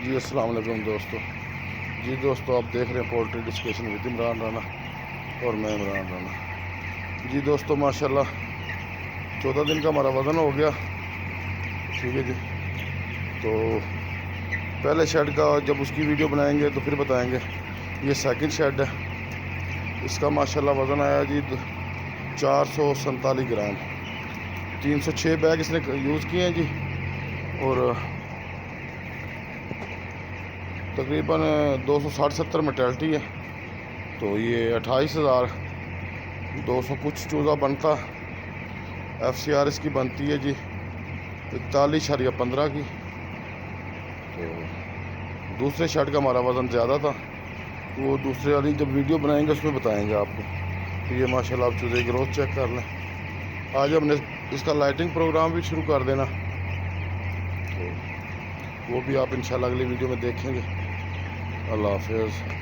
جی السلام علیکم دوستو. جی دوستو آپ دیکھ رہے ہیں poultry discussion with Imran Rana اور میں عمران رانا. جی دوستو ماشاءاللہ 14 دن کا ہمارا وزن ہو گیا. ٹھیک ہے جی. تو پہلے شیڈ کا جب اس کی ویڈیو بنائیں گے تو پھر بتائیں گے. یہ سیکنڈ شیڈ ہے. اس کا ماشاءاللہ وزن آیا جی 447 گرام. 306 بیگ اس نے یوز کیے ہیں جی. اور تقریباً 260-70 میٹیلٹی ہے. تو یہ 28,200 کچھ چوزا بنتا. ایف سی آر اس کی بنتی ہے جی 41.15 کی. تو دوسرے شیڈ کا ہمارا وزن زیادہ تھا. وہ دوسرے والی جب ویڈیو بنائیں گے اس میں بتائیں گے آپ کو. تو یہ ماشاءاللہ آپ چوزے کی گروتھ چیک کر لیں. آج ہم نے اس کا لائٹنگ پروگرام بھی شروع کر دینا. تو وہ بھی آپ انشاءاللہ اگلی ویڈیو میں دیکھیں گے. اللہ حافظ.